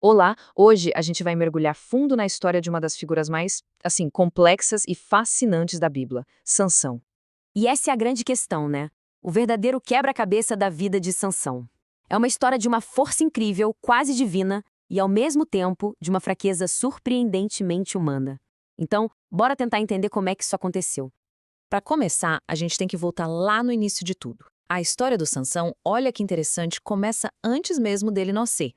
Olá, hoje a gente vai mergulhar fundo na história de uma das figuras mais, complexas e fascinantes da Bíblia, Sansão. E essa é a grande questão, né? O verdadeiro quebra-cabeça da vida de Sansão. É uma história de uma força incrível, quase divina, e ao mesmo tempo de uma fraqueza surpreendentemente humana. Então, bora tentar entender como é que isso aconteceu. Para começar, a gente tem que voltar lá no início de tudo. A história do Sansão, olha que interessante, começa antes mesmo dele nascer.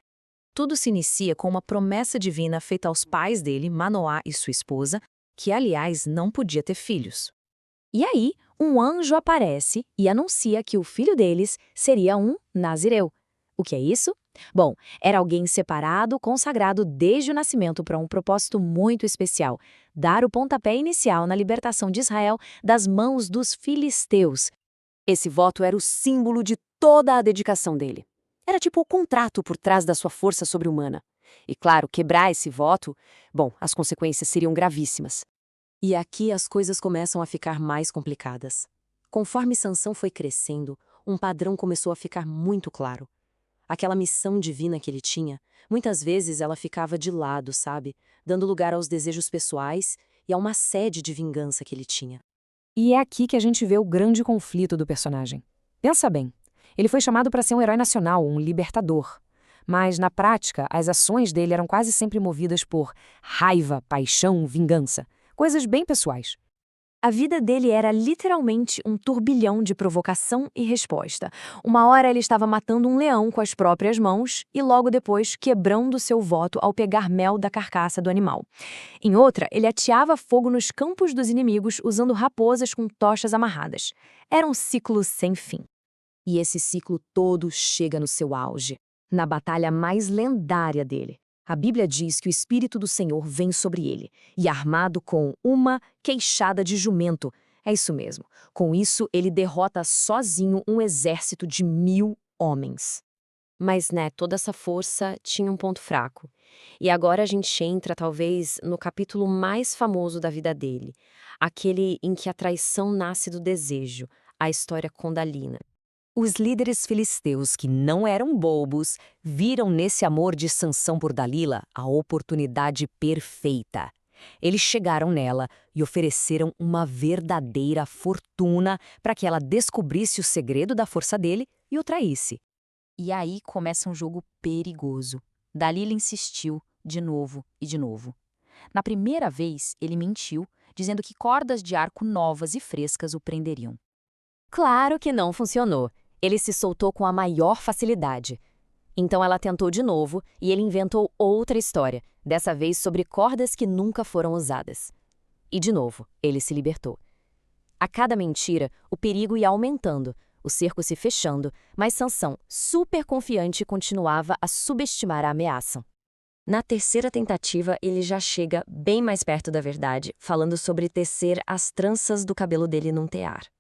Tudo se inicia com uma promessa divina feita aos pais dele, Manoá e sua esposa, que, aliás, não podia ter filhos. E aí, um anjo aparece e anuncia que o filho deles seria um nazireu. O que é isso? Bom, era alguém separado, consagrado desde o nascimento para um propósito muito especial: dar o pontapé inicial na libertação de Israel das mãos dos filisteus. Esse voto era o símbolo de toda a dedicação dele. Era tipo o contrato por trás da sua força sobre-humana. E claro, quebrar esse voto, bom, as consequências seriam gravíssimas. E aqui as coisas começam a ficar mais complicadas. Conforme Sansão foi crescendo, um padrão começou a ficar muito claro. Aquela missão divina que ele tinha, muitas vezes ela ficava de lado, sabe? Dando lugar aos desejos pessoais e a uma sede de vingança que ele tinha. E é aqui que a gente vê o grande conflito do personagem. Pensa bem, ele foi chamado para ser um herói nacional, um libertador. Mas, na prática, as ações dele eram quase sempre movidas por raiva, paixão, vingança. Coisas bem pessoais. A vida dele era literalmente um turbilhão de provocação e resposta. Uma hora ele estava matando um leão com as próprias mãos e logo depois quebrando seu voto ao pegar mel da carcaça do animal. Em outra, ele ateava fogo nos campos dos inimigos usando raposas com tochas amarradas. Era um ciclo sem fim. E esse ciclo todo chega no seu auge, na batalha mais lendária dele. A Bíblia diz que o Espírito do Senhor vem sobre ele, e armado com uma queixada de jumento. É isso mesmo. Com isso, ele derrota sozinho um exército de 1000 homens. Mas, né, toda essa força tinha um ponto fraco. E agora a gente entra, talvez, no capítulo mais famoso da vida dele, aquele em que a traição nasce do desejo, a história com Dalila. Os líderes filisteus, que não eram bobos, viram nesse amor de Sansão por Dalila a oportunidade perfeita. Eles chegaram nela e ofereceram uma verdadeira fortuna para que ela descobrisse o segredo da força dele e o traísse. E aí começa um jogo perigoso. Dalila insistiu de novo e de novo. Na primeira vez, ele mentiu, dizendo que cordas de arco novas e frescas o prenderiam. Claro que não funcionou. Ele se soltou com a maior facilidade. Então ela tentou de novo e ele inventou outra história, dessa vez sobre cordas que nunca foram usadas. E de novo, ele se libertou. A cada mentira, o perigo ia aumentando, o cerco se fechando, mas Sansão, super confiante, continuava a subestimar a ameaça. Na terceira tentativa, ele já chega bem mais perto da verdade, falando sobre tecer as tranças do cabelo dele num tear.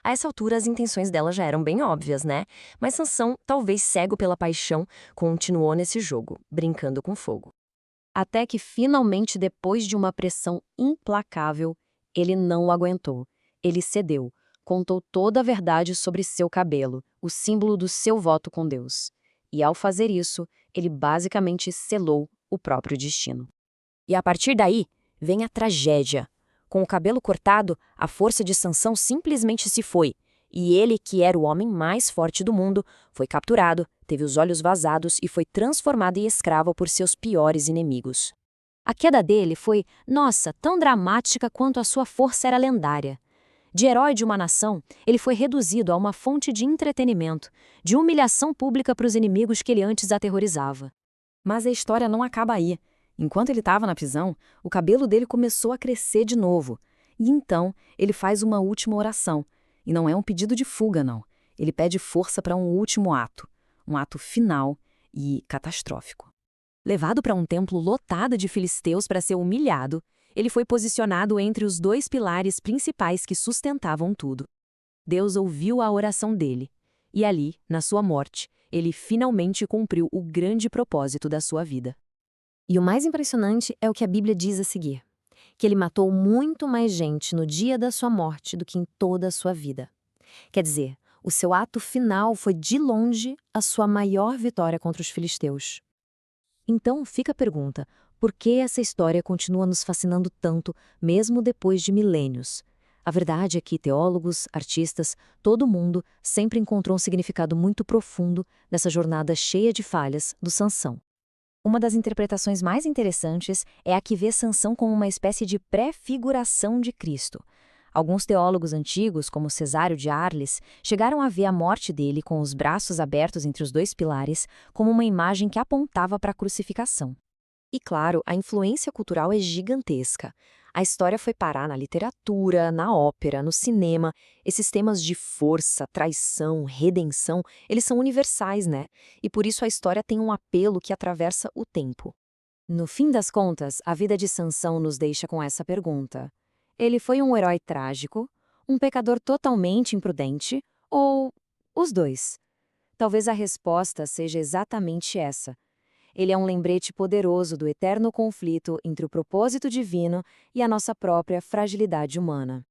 A essa altura, as intenções dela já eram bem óbvias, né? Mas Sansão, talvez cego pela paixão, continuou nesse jogo, brincando com fogo. Até que, finalmente, depois de uma pressão implacável, ele não aguentou. Ele cedeu, contou toda a verdade sobre seu cabelo, o símbolo do seu voto com Deus. E, ao fazer isso, ele basicamente selou o próprio destino. E a partir daí, vem a tragédia. Com o cabelo cortado, a força de Sansão simplesmente se foi, e ele, que era o homem mais forte do mundo, foi capturado, teve os olhos vazados e foi transformado em escravo por seus piores inimigos. A queda dele foi, nossa, tão dramática quanto a sua força era lendária. De herói de uma nação, ele foi reduzido a uma fonte de entretenimento, de humilhação pública para os inimigos que ele antes aterrorizava. Mas a história não acaba aí. Enquanto ele estava na prisão, o cabelo dele começou a crescer de novo. E então, ele faz uma última oração. E não é um pedido de fuga, não. Ele pede força para um último ato. Um ato final e catastrófico. Levado para um templo lotado de filisteus para ser humilhado, ele foi posicionado entre os dois pilares principais que sustentavam tudo. Deus ouviu a oração dele. E ali, na sua morte, ele finalmente cumpriu o grande propósito da sua vida. E o mais impressionante é o que a Bíblia diz a seguir, que ele matou muito mais gente no dia da sua morte do que em toda a sua vida. Quer dizer, o seu ato final foi de longe a sua maior vitória contra os filisteus. Então fica a pergunta, por que essa história continua nos fascinando tanto, mesmo depois de milênios? A verdade é que teólogos, artistas, todo mundo sempre encontrou um significado muito profundo nessa jornada cheia de falhas do Sansão. Uma das interpretações mais interessantes é a que vê Sansão como uma espécie de pré-figuração de Cristo. Alguns teólogos antigos, como Cesário de Arles, chegaram a ver a morte dele com os braços abertos entre os dois pilares como uma imagem que apontava para a crucificação. E claro, a influência cultural é gigantesca. A história foi parar na literatura, na ópera, no cinema. Esses temas de força, traição, redenção, eles são universais, né? E por isso a história tem um apelo que atravessa o tempo. No fim das contas, a vida de Sansão nos deixa com essa pergunta. Ele foi um herói trágico, um pecador totalmente imprudente ou os dois? Talvez a resposta seja exatamente essa. Ele é um lembrete poderoso do eterno conflito entre o propósito divino e a nossa própria fragilidade humana.